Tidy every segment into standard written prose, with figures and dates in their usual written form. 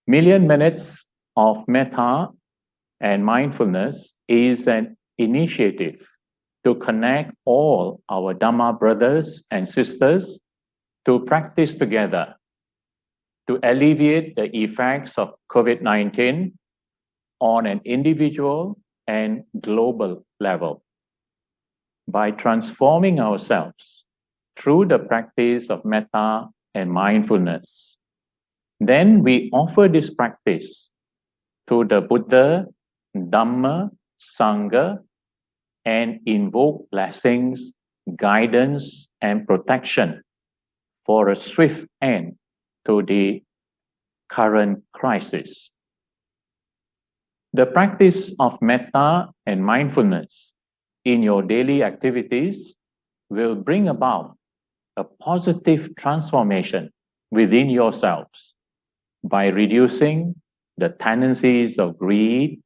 Million Minutes of Metta and Mindfulness is an initiative to connect all our Dhamma brothers and sisters to practice together to alleviate the effects of COVID-19 on an individual and global level. By transforming ourselves through the practice of metta and mindfulness, then we offer this practice to the Buddha, Dhamma, Sangha, and invoke blessings, guidance, and protection for a swift end to the current crisis. The practice of metta and mindfulness in your daily activities will bring about a positive transformation within yourselves by reducing the tendencies of greed,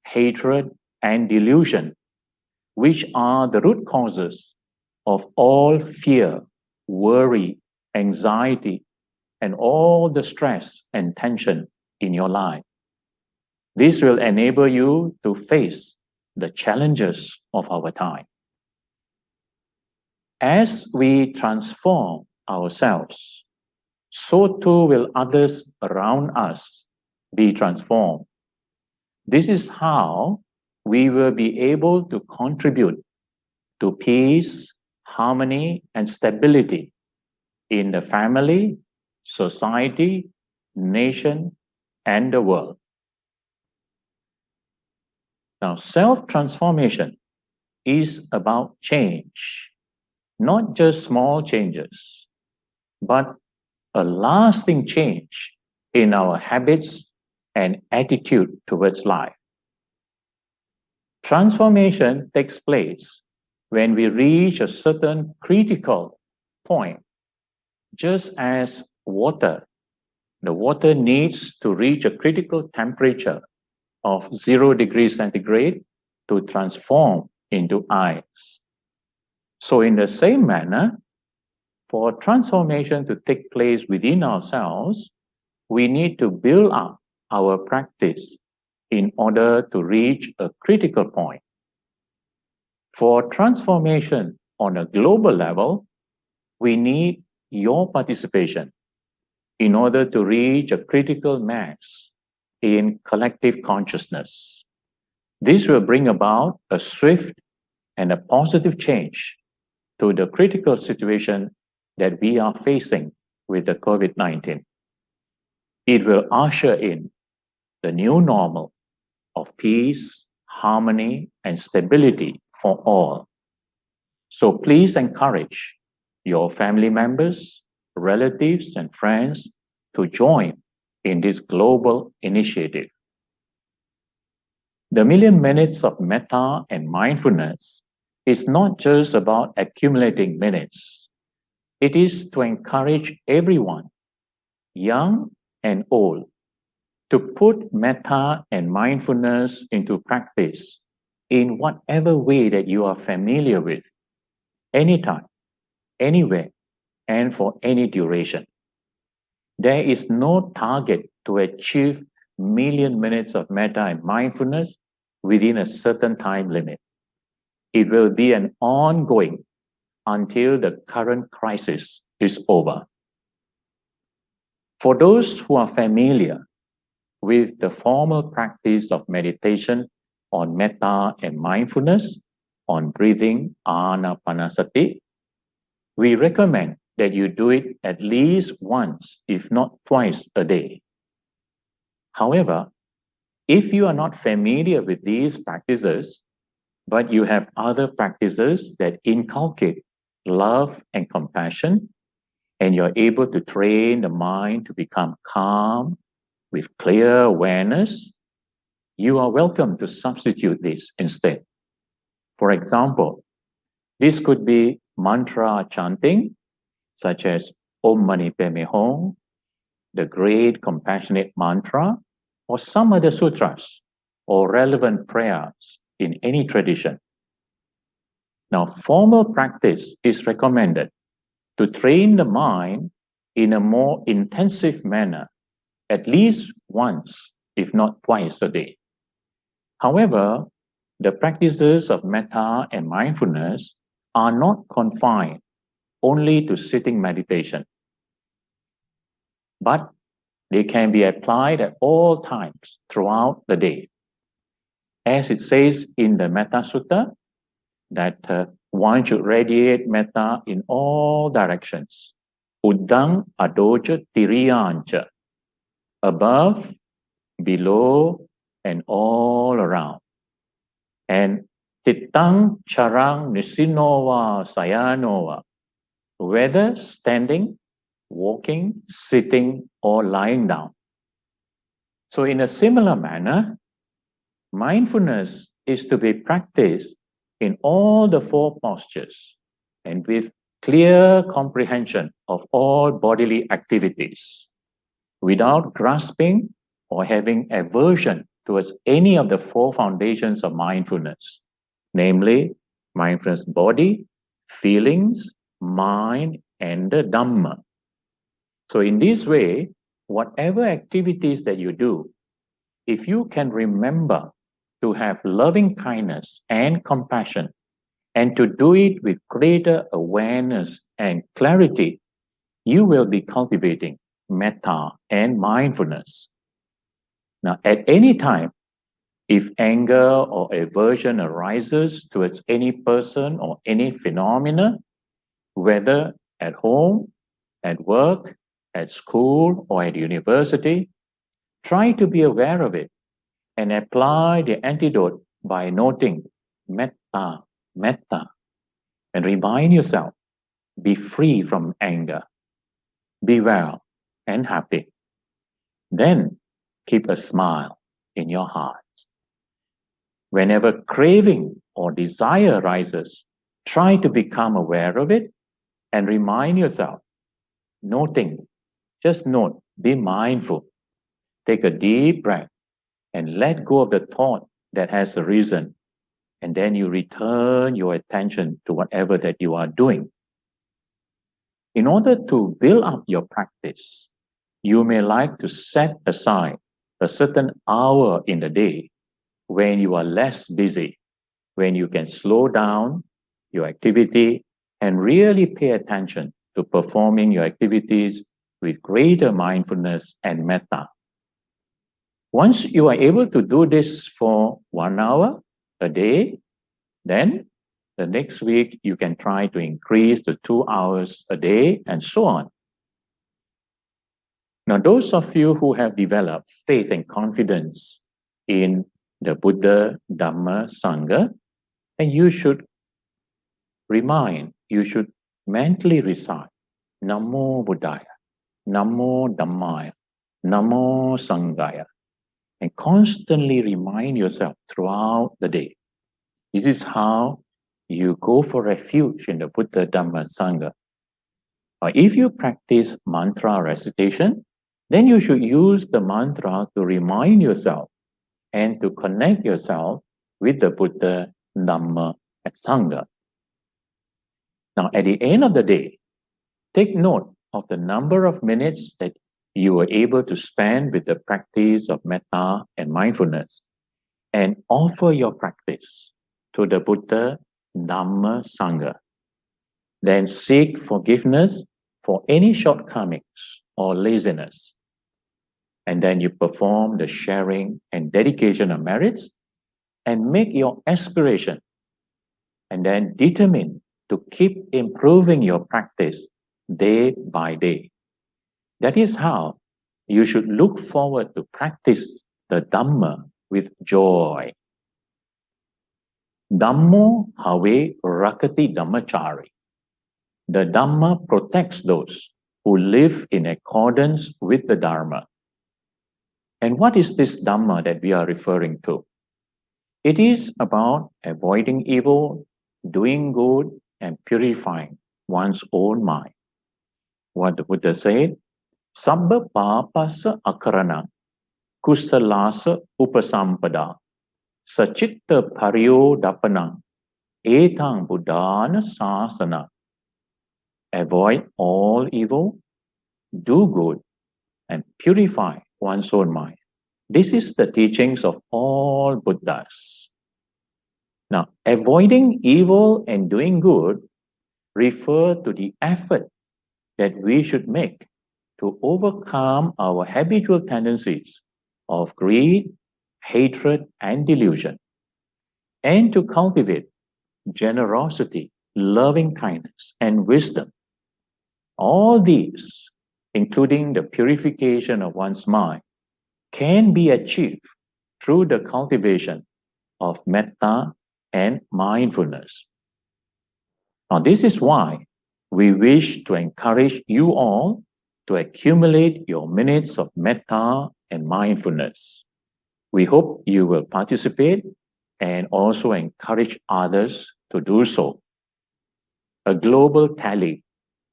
hatred, and delusion, which are the root causes of all fear, worry, anxiety, and all the stress and tension in your life. This will enable you to face the challenges of our time. As we transform ourselves, so too will others around us be transformed. This is how we will be able to contribute to peace, harmony, and stability in the family, society, nation, and the world. Now, self-transformation is about change, not just small changes, but a lasting change in our habits and attitude towards life. Transformation takes place when we reach a certain critical point, just as water. The water needs to reach a critical temperature of 0 degrees centigrade to transform into ice. So in the same manner, for transformation to take place within ourselves, we need to build up our practice in order to reach a critical point. For transformation on a global level, we need your participation in order to reach a critical mass in collective consciousness. This will bring about a swift and a positive change to the critical situation that we are facing with the COVID-19. It will usher in the new normal of peace, harmony, and stability for all. So please encourage your family members, relatives, and friends to join in this global initiative. The Million Minutes of Metta and Mindfulness is not just about accumulating minutes. It is to encourage everyone, young and old, to put metta and mindfulness into practice in whatever way that you are familiar with, anytime, anywhere, and for any duration. There is no target to achieve million minutes of metta and mindfulness within a certain time limit. It will be an ongoing until the current crisis is over. For those who are familiar with the formal practice of meditation on metta and mindfulness, on breathing anapanasati, we recommend that you do it at least once, if not twice a day. However, if you are not familiar with these practices, but you have other practices that inculcate love and compassion, and you're able to train the mind to become calm with clear awareness, you are welcome to substitute this instead. For example, this could be mantra chanting, such as Om Mani Padme Hum, the Great Compassionate Mantra, or some other sutras or relevant prayers in any tradition. Now, formal practice is recommended to train the mind in a more intensive manner at least once, if not twice a day. However, the practices of metta and mindfulness are not confined only to sitting meditation, but they can be applied at all times throughout the day. As it says in the Metta Sutta, that one should radiate metta in all directions. Uddang adoja tiriyancha, above, below, and all around. And tittang charang nisinova sayanova, whether standing, walking, sitting, or lying down. So in a similar manner, mindfulness is to be practiced in all the four postures and with clear comprehension of all bodily activities, without grasping or having aversion towards any of the four foundations of mindfulness, namely mindfulness body, feelings, mind, and the Dhamma. So in this way, whatever activities that you do, if you can remember to have loving kindness and compassion, and to do it with greater awareness and clarity, you will be cultivating metta and mindfulness. Now, at any time, if anger or aversion arises towards any person or any phenomena, whether at home, at work, at school, or at university, try to be aware of it and apply the antidote by noting metta, metta, and remind yourself, be free from anger, be well and happy. Then keep a smile in your heart. Whenever craving or desire arises, try to become aware of it and remind yourself, noting, just note, be mindful. Take a deep breath and let go of the thought that has arisen. And then you return your attention to whatever that you are doing. In order to build up your practice, you may like to set aside a certain hour in the day when you are less busy, when you can slow down your activity and really pay attention to performing your activities with greater mindfulness and metta. Once you are able to do this for 1 hour a day, then the next week you can try to increase to 2 hours a day and so on. Now, those of you who have developed faith and confidence in the Buddha, Dhamma, Sangha, and you should mentally recite Namo Buddhaya, Namo Dhammaya, Namo Sanghaya, and constantly remind yourself throughout the day. This is how you go for refuge in the Buddha, Dhamma, Sangha. Or if you practice mantra recitation, then you should use the mantra to remind yourself and to connect yourself with the Buddha, Dhamma, and Sangha. Now, at the end of the day, take note of the number of minutes that you were able to spend with the practice of metta and mindfulness, and offer your practice to the Buddha, Dhamma, Sangha. Then seek forgiveness for any shortcomings or laziness. And then you perform the sharing and dedication of merits and make your aspiration. And then determine to keep improving your practice day by day. That is how you should look forward to practice the Dhamma with joy. Dhammo have rakati dhammachari. The Dhamma protects those who live in accordance with the Dharma. And what is this Dhamma that we are referring to? It is about avoiding evil, doing good, and purifying one's own mind. What the Buddha said, Sabba papasa akarana, kusalasa upasampada, sachitta pariyo dapana, etang buddhana sasana. Avoid all evil, do good, and purify one's own mind. This is the teachings of all Buddhas. Now, avoiding evil and doing good refer to the effort that we should make to overcome our habitual tendencies of greed, hatred, and delusion, and to cultivate generosity, loving kindness, and wisdom. All these, including the purification of one's mind, can be achieved through the cultivation of metta and mindfulness. Now, this is why we wish to encourage you all to accumulate your minutes of metta and mindfulness. We hope you will participate and also encourage others to do so. A global tally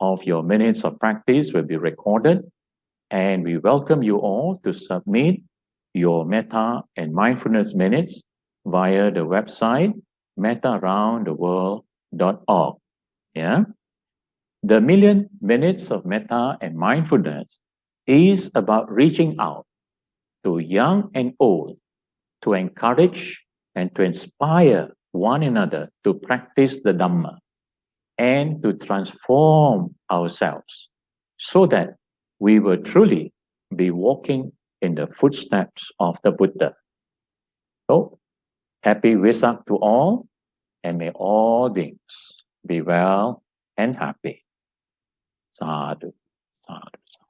of your minutes of practice will be recorded, and we welcome you all to submit your metta and mindfulness minutes via the website mettaaroundtheworld.org. Yeah? The million minutes of metta and mindfulness is about reaching out to young and old to encourage and to inspire one another to practice the Dhamma and to transform ourselves so that we will truly be walking in the footsteps of the Buddha. So, happy Vesak to all, and may all beings be well and happy. Sadhu, sadhu.